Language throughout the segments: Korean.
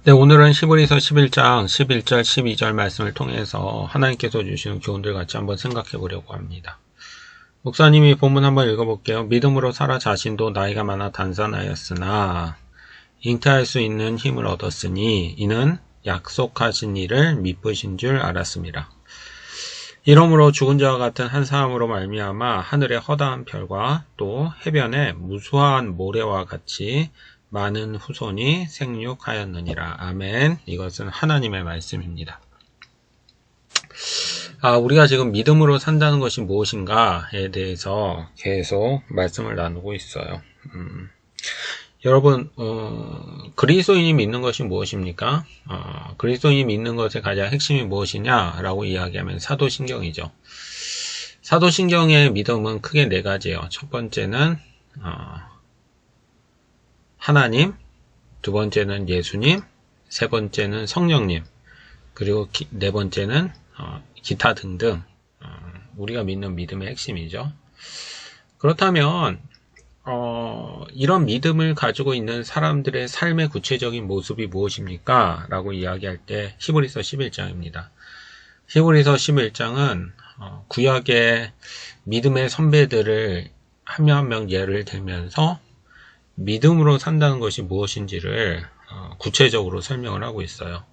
네, 오늘은 히브리서 11장 11절 12절 말씀을 통해서 하나님께서 주시는 교훈들 같이 한번 생각해 보려고 합니다. 목사님이 본문 한번 읽어볼게요. 믿음으로 사라 자신도 나이가 많아 단산하였으나 잉태할 수 있는 힘을 얻었으니 이는 약속하신 이를 미쁘신 줄 알았습니다. 이러므로 죽은 자와 같은 한 사람으로 말미암아 하늘의 허다한 별과 또 해변의 무수한 모래와 같이 많은 후손이 생육하였느니라. 아멘. 이것은 하나님의 말씀입니다. 우리가 지금 믿음으로 산다는 것이 무엇인가에 대해서 계속 말씀을 나누고 있어요. 여러분, 그리스도인이 믿는 것이 무엇입니까? 그리스도인이 믿는 것의 가장 핵심이 무엇이냐라고 이야기하면 사도신경이죠. 사도신경의 믿음은 크게 네 가지예요. 첫 번째는 하나님, 두 번째는 예수님, 세 번째는 성령님, 그리고 네 번째는 기타 등등 우리가 믿는 믿음의 핵심이죠. 그렇다면 이런 믿음을 가지고 있는 사람들의 삶의 구체적인 모습이 무엇입니까? 라고 이야기할 때 히브리서 11장입니다. 히브리서 11장은 구약의 믿음의 선배들을 한 명 한 명 예를 들면서 믿음으로 산다는 것이 무엇인지를 구체적으로 설명을 하고 있어요.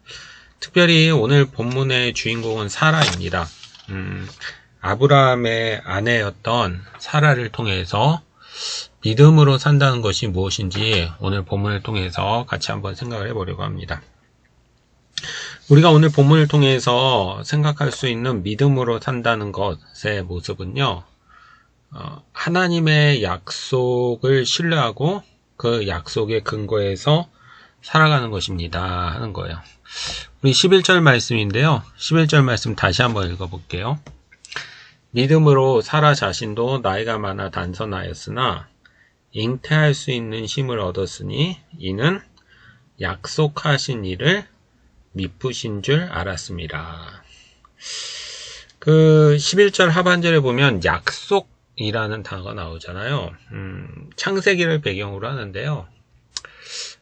특별히 오늘 본문의 주인공은 사라입니다. 아브라함의 아내였던 사라를 통해서 믿음으로 산다는 것이 무엇인지 오늘 본문을 통해서 같이 한번 생각을 해보려고 합니다. 우리가 오늘 본문을 통해서 생각할 수 있는 믿음으로 산다는 것의 모습은요, 하나님의 약속을 신뢰하고 그 약속의 근거에서 살아가는 것입니다 하는 거예요. 우리 11절 말씀인데요. 11절 말씀 다시 한번 읽어볼게요. 믿음으로 사라 자신도 나이가 많아 단선하였으나 잉태할 수 있는 힘을 얻었으니 이는 약속하신 이를 미쁘신 줄 알았습니다. 그 11절 하반절에 보면 약속이라는 단어가 나오잖아요. 창세기를 배경으로 하는데요.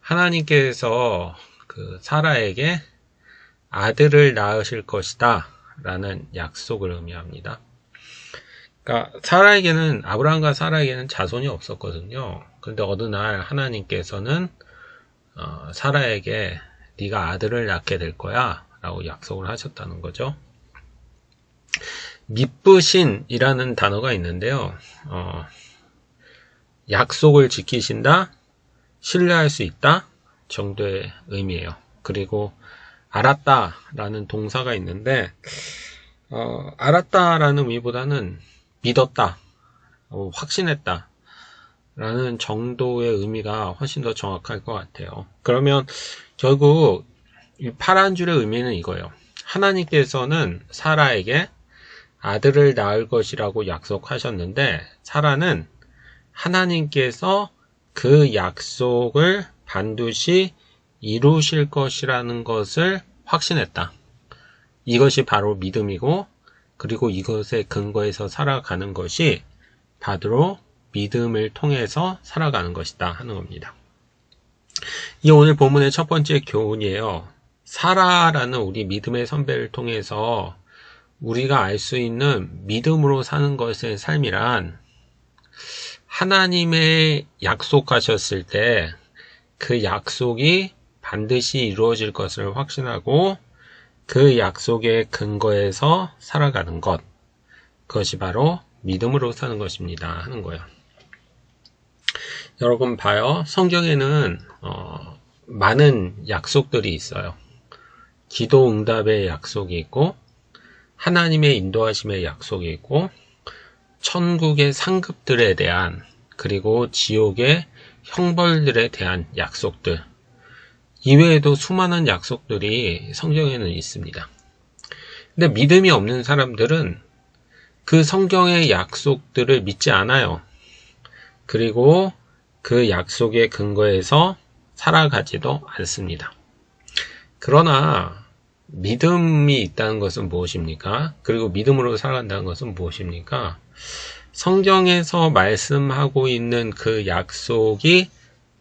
하나님께서 그 사라에게 아들을 낳으실 것이다 라는 약속을 의미합니다. 그러니까 사라에게는, 아브라함과 사라에게는 자손이 없었거든요. 그런데 어느 날 하나님께서는 사라에게 네가 아들을 낳게 될 거야 라고 약속을 하셨다는 거죠. 미쁘신이라는 단어가 있는데요. 약속을 지키신다, 신뢰할 수 있다 정도의 의미예요. 그리고 알았다라는 동사가 있는데 알았다라는 의미보다는 믿었다, 확신했다 라는 정도의 의미가 훨씬 더 정확할 것 같아요. 그러면 결국 이 파란 줄의 의미는 이거예요. 하나님께서는 사라에게 아들을 낳을 것이라고 약속하셨는데 사라는 하나님께서 그 약속을 반드시 이루실 것이라는 것을 확신했다. 이것이 바로 믿음이고, 그리고 이것의 근거에서 살아가는 것이 바로 믿음을 통해서 살아가는 것이다 하는 겁니다. 이 오늘 본문의 첫 번째 교훈이에요. 사라라는 우리 믿음의 선배를 통해서 우리가 알 수 있는 믿음으로 사는 것의 삶이란 하나님의 약속하셨을 때 그 약속이 반드시 이루어질 것을 확신하고 그 약속의 근거에서 살아가는 것, 그것이 바로 믿음으로 사는 것입니다 하는 거예요. 여러분 봐요. 성경에는 많은 약속들이 있어요. 기도 응답의 약속이 있고, 하나님의 인도하심의 약속이 있고, 천국의 상급들에 대한, 그리고 지옥의 형벌들에 대한 약속들, 이외에도 수많은 약속들이 성경에는 있습니다. 근데 믿음이 없는 사람들은 그 성경의 약속들을 믿지 않아요. 그리고 그 약속의 근거에서 살아가지도 않습니다. 그러나 믿음이 있다는 것은 무엇입니까? 그리고 믿음으로 살아간다는 것은 무엇입니까? 성경에서 말씀하고 있는 그 약속이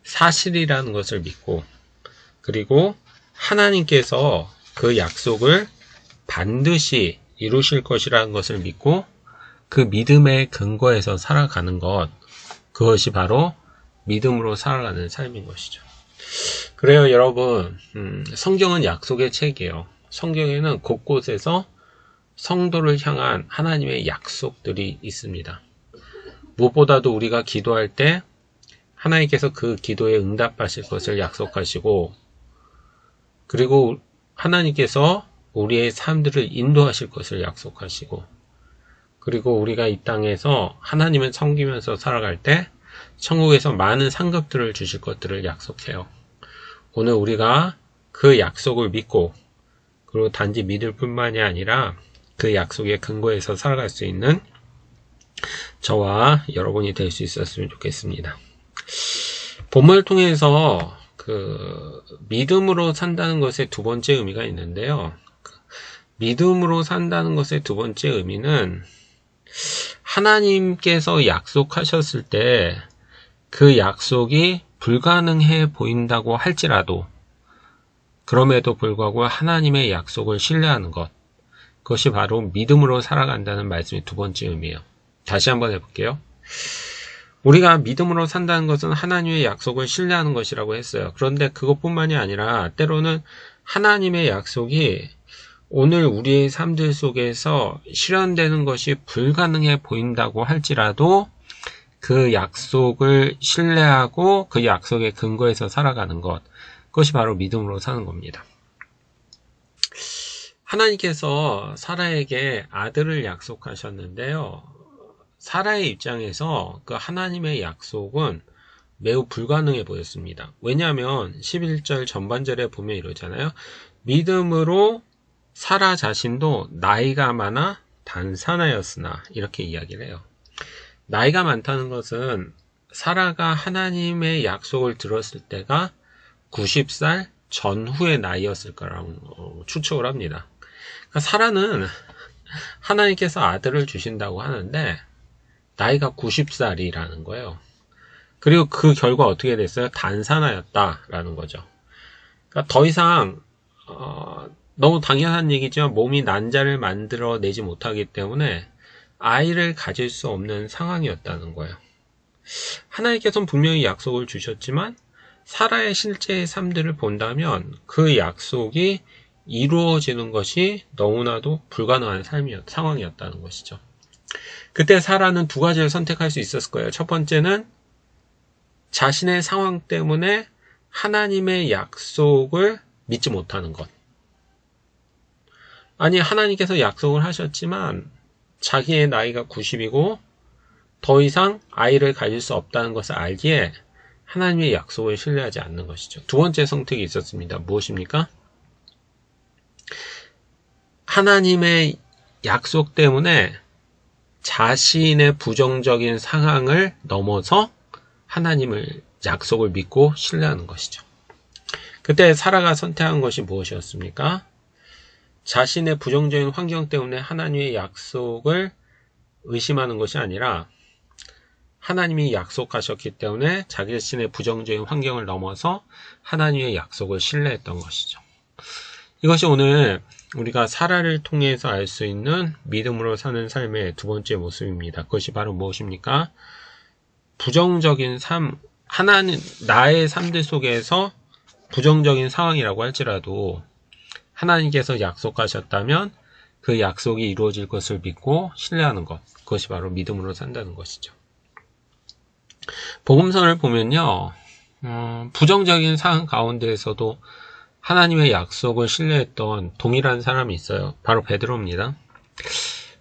사실이라는 것을 믿고, 그리고 하나님께서 그 약속을 반드시 이루실 것이라는 것을 믿고 그 믿음의 근거에서 살아가는 것, 그것이 바로 믿음으로 살아가는 삶인 것이죠. 그래요, 여러분. 성경은 약속의 책이에요. 성경에는 곳곳에서 성도를 향한 하나님의 약속들이 있습니다. 무엇보다도 우리가 기도할 때 하나님께서 그 기도에 응답하실 것을 약속하시고, 그리고 하나님께서 우리의 삶들을 인도하실 것을 약속하시고, 그리고 우리가 이 땅에서 하나님을 섬기면서 살아갈 때 천국에서 많은 상급들을 주실 것들을 약속해요. 오늘 우리가 그 약속을 믿고, 그리고 단지 믿을 뿐만이 아니라 그 약속의 근거에서 살아갈 수 있는 저와 여러분이 될 수 있었으면 좋겠습니다. 본문을 통해서 믿음으로 산다는 것의 두 번째 의미가 있는데요. 믿음으로 산다는 것의 두 번째 의미는 하나님께서 약속하셨을 때 그 약속이 불가능해 보인다고 할지라도 그럼에도 불구하고 하나님의 약속을 신뢰하는 것, 그것이 바로 믿음으로 살아간다는 말씀이 두 번째 의미예요. 다시 한번 해볼게요. 우리가 믿음으로 산다는 것은 하나님의 약속을 신뢰하는 것이라고 했어요. 그런데 그것뿐만이 아니라 때로는 하나님의 약속이 오늘 우리의 삶들 속에서 실현되는 것이 불가능해 보인다고 할지라도 그 약속을 신뢰하고 그 약속의 근거에서 살아가는 것, 그것이 바로 믿음으로 사는 겁니다. 하나님께서 사라에게 아들을 약속하셨는데요. 사라의 입장에서 그 하나님의 약속은 매우 불가능해 보였습니다. 왜냐하면 11절 전반절에 보면 이러잖아요. 믿음으로 사라 자신도 나이가 많아 단산하였으나, 이렇게 이야기를 해요. 나이가 많다는 것은 사라가 하나님의 약속을 들었을 때가 90살 전후의 나이였을 거라고 추측을 합니다. 그러니까 사라는 하나님께서 아들을 주신다고 하는데 나이가 90살이라는 거예요. 그리고 그 결과 어떻게 됐어요? 단산하였다라는 거죠. 그러니까 더 이상 너무 당연한 얘기지만 몸이 난자를 만들어내지 못하기 때문에 아이를 가질 수 없는 상황이었다는 거예요. 하나님께서는 분명히 약속을 주셨지만 사라의 실제의 삶들을 본다면 그 약속이 이루어지는 것이 너무나도 불가능한 상황이었다는 것이죠. 그때 사라는 두 가지를 선택할 수 있었을 거예요. 첫 번째는 자신의 상황 때문에 하나님의 약속을 믿지 못하는 것. 아니, 하나님께서 약속을 하셨지만 자기의 나이가 90이고 더 이상 아이를 가질 수 없다는 것을 알기에 하나님의 약속을 신뢰하지 않는 것이죠. 두 번째 선택이 있었습니다. 무엇입니까? 하나님의 약속 때문에 자신의 부정적인 상황을 넘어서 하나님을 약속을 믿고 신뢰하는 것이죠. 그때 사라가 선택한 것이 무엇이었습니까? 자신의 부정적인 환경 때문에 하나님의 약속을 의심하는 것이 아니라 하나님이 약속하셨기 때문에 자기 자신의 부정적인 환경을 넘어서 하나님의 약속을 신뢰했던 것이죠. 이것이 오늘 우리가 사라를 통해서 알 수 있는 믿음으로 사는 삶의 두 번째 모습입니다. 그것이 바로 무엇입니까? 부정적인 삶, 나의 삶들 속에서 부정적인 상황이라고 할지라도 하나님께서 약속하셨다면 그 약속이 이루어질 것을 믿고 신뢰하는 것, 그것이 바로 믿음으로 산다는 것이죠. 복음서를 보면요, 부정적인 상황 가운데에서도 하나님의 약속을 신뢰했던 동일한 사람이 있어요. 바로 베드로입니다.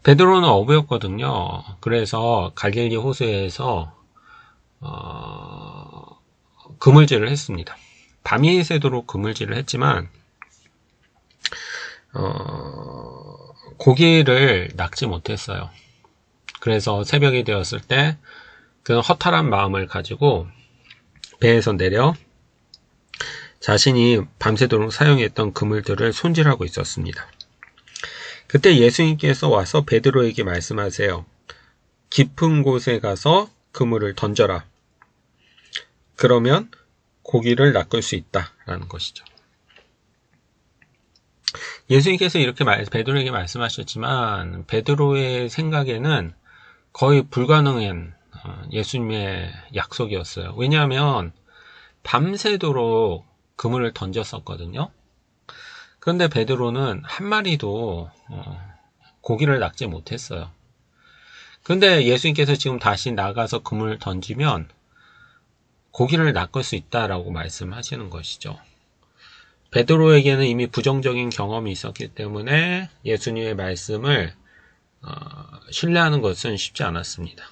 베드로는 어부였거든요. 그래서 갈릴리 호수에서 그물질을 했습니다. 밤이 새도록 그물질을 했지만 고기를 낚지 못했어요. 그래서 새벽이 되었을 때 그 허탈한 마음을 가지고 배에서 내려 자신이 밤새도록 사용했던 그물들을 손질하고 있었습니다. 그때 예수님께서 와서 베드로에게 말씀하세요. 깊은 곳에 가서 그물을 던져라. 그러면 고기를 낚을 수 있다라는 것이죠. 예수님께서 이렇게 베드로에게 말씀하셨지만 베드로의 생각에는 거의 불가능한 예수님의 약속이었어요. 왜냐하면 밤새도록 그물을 던졌었거든요. 그런데 베드로는 한 마리도 고기를 낚지 못했어요. 그런데 예수님께서 지금 다시 나가서 그물을 던지면 고기를 낚을 수 있다라고 말씀하시는 것이죠. 베드로에게는 이미 부정적인 경험이 있었기 때문에 예수님의 말씀을 신뢰하는 것은 쉽지 않았습니다.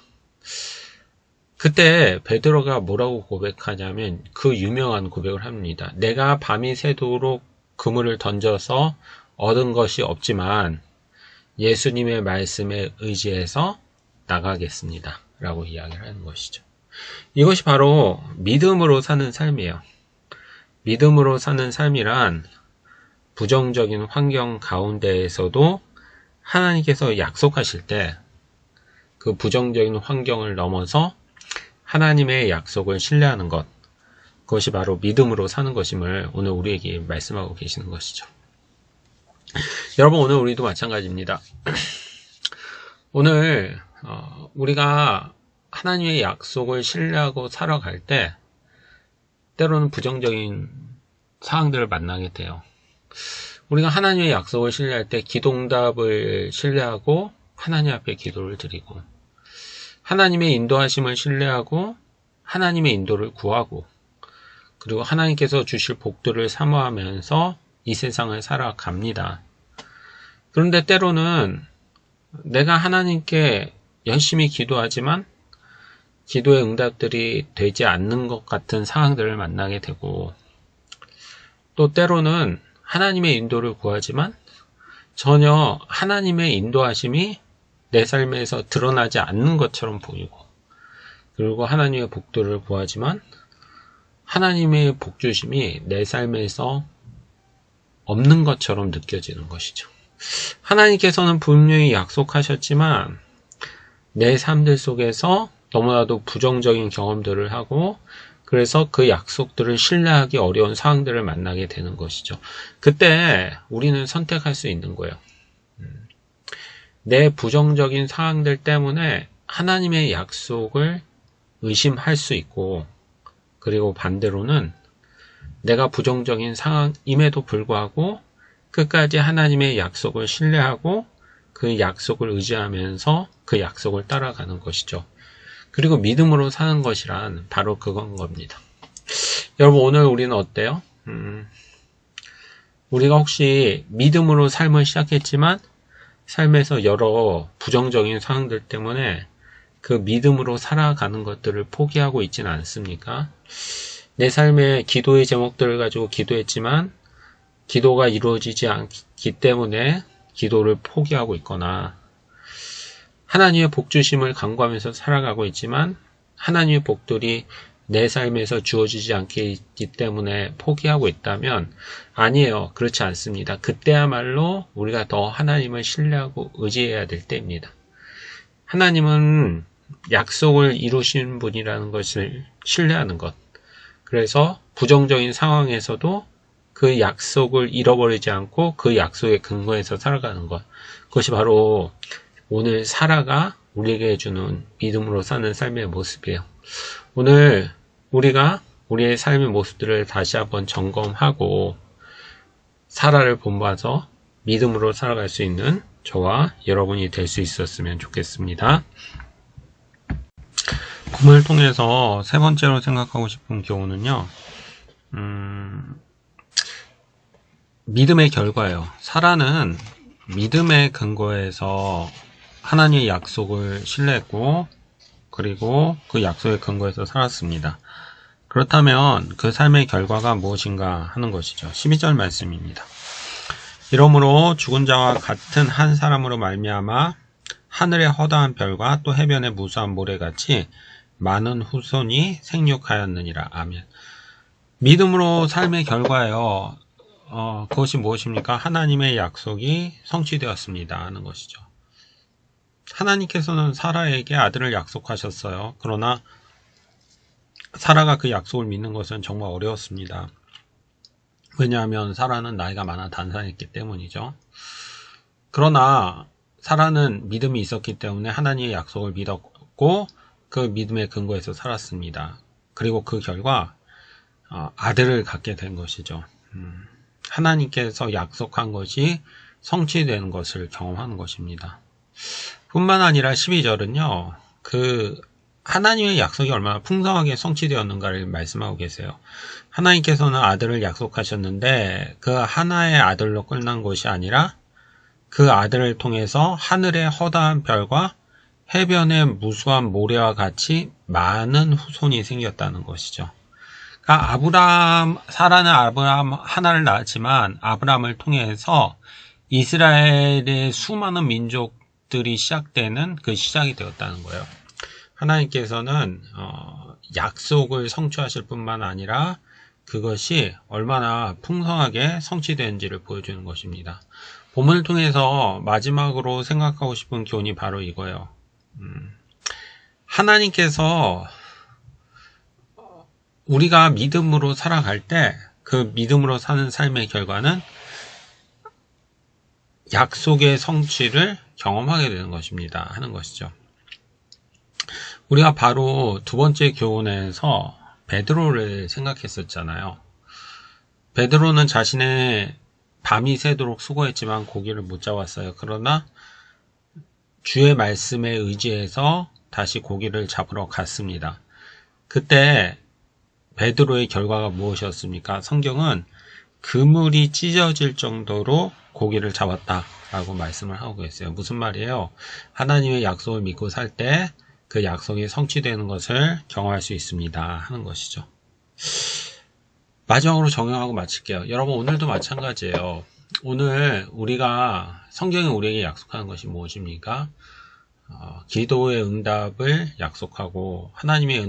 그때 베드로가 뭐라고 고백하냐면 그 유명한 고백을 합니다. 내가 밤이 새도록 그물을 던져서 얻은 것이 없지만 예수님의 말씀에 의지해서 나가겠습니다. 라고 이야기를 하는 것이죠. 이것이 바로 믿음으로 사는 삶이에요. 믿음으로 사는 삶이란 부정적인 환경 가운데에서도 하나님께서 약속하실 때 그 부정적인 환경을 넘어서 하나님의 약속을 신뢰하는 것, 그것이 바로 믿음으로 사는 것임을 오늘 우리에게 말씀하고 계시는 것이죠. 여러분, 오늘 우리도 마찬가지입니다. 오늘 우리가 하나님의 약속을 신뢰하고 살아갈 때 때로는 부정적인 상황들을 만나게 돼요. 우리가 하나님의 약속을 신뢰할 때 기도응답을 신뢰하고 하나님 앞에 기도를 드리고 하나님의 인도하심을 신뢰하고 하나님의 인도를 구하고 그리고 하나님께서 주실 복들을 사모하면서 이 세상을 살아갑니다. 그런데 때로는 내가 하나님께 열심히 기도하지만 기도의 응답들이 되지 않는 것 같은 상황들을 만나게 되고 또 때로는 하나님의 인도를 구하지만 전혀 하나님의 인도하심이 내 삶에서 드러나지 않는 것처럼 보이고 그리고 하나님의 복들을 구하지만 하나님의 복주심이 내 삶에서 없는 것처럼 느껴지는 것이죠. 하나님께서는 분명히 약속하셨지만 내 삶들 속에서 너무나도 부정적인 경험들을 하고 그래서 그 약속들을 신뢰하기 어려운 상황들을 만나게 되는 것이죠. 그때 우리는 선택할 수 있는 거예요. 내 부정적인 상황들 때문에 하나님의 약속을 의심할 수 있고 그리고 반대로는 내가 부정적인 상황임에도 불구하고 끝까지 하나님의 약속을 신뢰하고 그 약속을 의지하면서 그 약속을 따라가는 것이죠. 그리고 믿음으로 사는 것이란 바로 그건 겁니다. 여러분 오늘 우리는 어때요? 우리가 혹시 믿음으로 삶을 시작했지만 삶에서 여러 부정적인 상황들 때문에 그 믿음으로 살아가는 것들을 포기하고 있지는 않습니까? 내 삶의 기도의 제목들을 가지고 기도했지만 기도가 이루어지지 않기 때문에 기도를 포기하고 있거나 하나님의 복주심을 간구하면서 살아가고 있지만 하나님의 복들이 내 삶에서 주어지지 않기 때문에 포기하고 있다면 아니에요. 그렇지 않습니다. 그때야말로 우리가 더 하나님을 신뢰하고 의지해야 될 때입니다. 하나님은 약속을 이루신 분이라는 것을 신뢰하는 것. 그래서 부정적인 상황에서도 그 약속을 잃어버리지 않고 그 약속에 근거해서 살아가는 것. 그것이 바로 오늘 사라가 우리에게 해주는 믿음으로 사는 삶의 모습이에요. 오늘 우리가 우리의 삶의 모습들을 다시 한번 점검하고 사라를 본받아서 믿음으로 살아갈 수 있는 저와 여러분이 될 수 있었으면 좋겠습니다. 꿈을 통해서 세 번째로 생각하고 싶은 교훈은요. 믿음의 결과예요. 사라는 믿음의 근거에서 하나님의 약속을 신뢰했고 그리고 그 약속에 근거해서 살았습니다. 그렇다면 그 삶의 결과가 무엇인가 하는 것이죠. 12절 말씀입니다. 이러므로 죽은 자와 같은 한 사람으로 말미암아 하늘의 허다한 별과 또 해변의 무수한 모래같이 많은 후손이 생육하였느니라. 아멘. 믿음으로 삶의 결과예요. 그것이 무엇입니까? 하나님의 약속이 성취되었습니다 하는 것이죠. 하나님께서는 사라에게 아들을 약속하셨어요. 그러나 사라가 그 약속을 믿는 것은 정말 어려웠습니다. 왜냐하면 사라는 나이가 많아 단산했기 때문이죠. 그러나 사라는 믿음이 있었기 때문에 하나님의 약속을 믿었고 그 믿음의 근거에서 살았습니다. 그리고 그 결과 아들을 갖게 된 것이죠. 하나님께서 약속한 것이 성취되는 것을 경험하는 것입니다. 뿐만 아니라 12절은요. 그 하나님의 약속이 얼마나 풍성하게 성취되었는가를 말씀하고 계세요. 하나님께서는 아들을 약속하셨는데 그 하나의 아들로 끝난 것이 아니라 그 아들을 통해서 하늘의 허다한 별과 해변의 무수한 모래와 같이 많은 후손이 생겼다는 것이죠. 그러니까 사라는 아브라함 하나를 낳았지만 아브라함을 통해서 이스라엘의 수많은 민족들이 시작되는 그 시작이 되었다는 거예요. 하나님께서는 약속을 성취하실 뿐만 아니라 그것이 얼마나 풍성하게 성취되는지를 보여주는 것입니다. 본문을 통해서 마지막으로 생각하고 싶은 교훈이 바로 이거예요. 하나님께서 우리가 믿음으로 살아갈 때 그 믿음으로 사는 삶의 결과는 약속의 성취를 경험하게 되는 것입니다. 하는 것이죠. 우리가 바로 두 번째 교훈에서 베드로를 생각했었잖아요. 베드로는 자신의 밤이 새도록 수고했지만 고기를 못 잡았어요. 그러나 주의 말씀에 의지해서 다시 고기를 잡으러 갔습니다. 그때 베드로의 결과가 무엇이었습니까? 성경은 그물이 찢어질 정도로 고기를 잡았다라고 말씀을 하고 있어요. 무슨 말이에요? 하나님의 약속을 믿고 살 때 그 약속이 성취되는 것을 경험할 수 있습니다. 하는 것이죠. 마지막으로 정형하고 마칠게요. 여러분 오늘도 마찬가지예요. 오늘 우리가 성경이 우리에게 약속하는 것이 무엇입니까? 기도의 응답을 약속하고 하나님의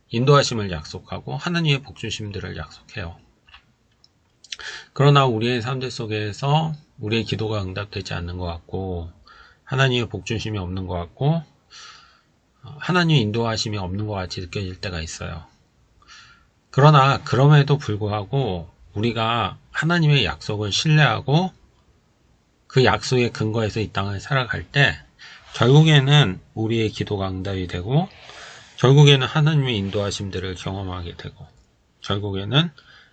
인도하심을 약속하고 하나님의 복주심들을 약속해요. 그러나 우리의 삶들 속에서 우리의 기도가 응답되지 않는 것 같고 하나님의 복주심이 없는 것 같고 하나님의 인도하심이 없는 것 같이 느껴질 때가 있어요. 그러나 그럼에도 불구하고 우리가 하나님의 약속을 신뢰하고 그 약속의 근거에서 이 땅을 살아갈 때 결국에는 우리의 기도가 응답이 되고 결국에는 하나님의 인도하심들을 경험하게 되고 결국에는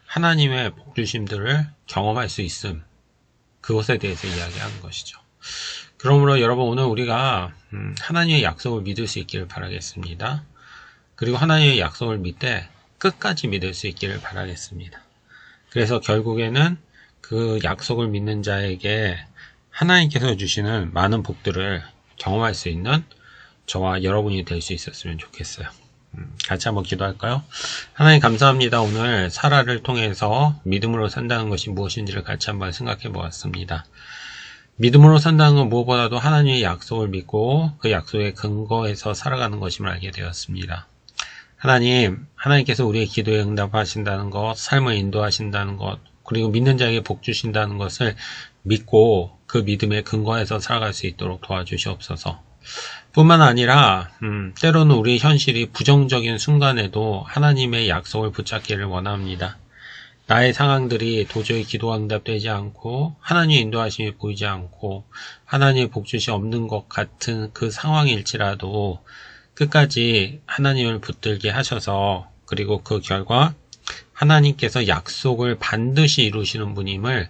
하나님의 복주심들을 경험할 수 있음, 그것에 대해서 이야기하는 것이죠. 그러므로 여러분 오늘 우리가 하나님의 약속을 믿을 수 있기를 바라겠습니다. 그리고 하나님의 약속을 믿되 끝까지 믿을 수 있기를 바라겠습니다. 그래서 결국에는 그 약속을 믿는 자에게 하나님께서 주시는 많은 복들을 경험할 수 있는 저와 여러분이 될 수 있었으면 좋겠어요. 같이 한번 기도할까요? 하나님 감사합니다. 오늘 사라를 통해서 믿음으로 산다는 것이 무엇인지를 같이 한번 생각해 보았습니다. 믿음으로 산다는 건 무엇보다도 하나님의 약속을 믿고 그 약속의 근거에서 살아가는 것임을 알게 되었습니다. 하나님께서 우리의 기도에 응답하신다는 것, 삶을 인도하신다는 것, 그리고 믿는 자에게 복 주신다는 것을 믿고 그 믿음의 근거에서 살아갈 수 있도록 도와주시옵소서. 뿐만 아니라 때로는 우리의 현실이 부정적인 순간에도 하나님의 약속을 붙잡기를 원합니다. 나의 상황들이 도저히 기도가 응답되지 않고 하나님의 인도하심이 보이지 않고 하나님의 복주시 없는 것 같은 그 상황일지라도 끝까지 하나님을 붙들게 하셔서 그리고 그 결과 하나님께서 약속을 반드시 이루시는 분임을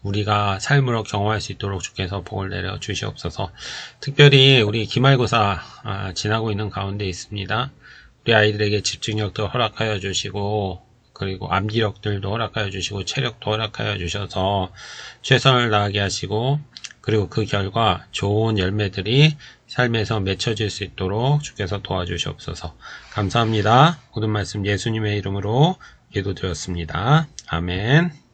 우리가 삶으로 경험할 수 있도록 주께서 복을 내려 주시옵소서. 특별히 우리 기말고사 지나고 있는 가운데 있습니다. 우리 아이들에게 집중력도 허락하여 주시고 그리고 암기력들도 허락하여 주시고 체력도 허락하여 주셔서 최선을 다하게 하시고 그리고 그 결과 좋은 열매들이 삶에서 맺혀질 수 있도록 주께서 도와주시옵소서. 감사합니다. 모든 말씀 예수님의 이름으로 기도드렸습니다. 아멘.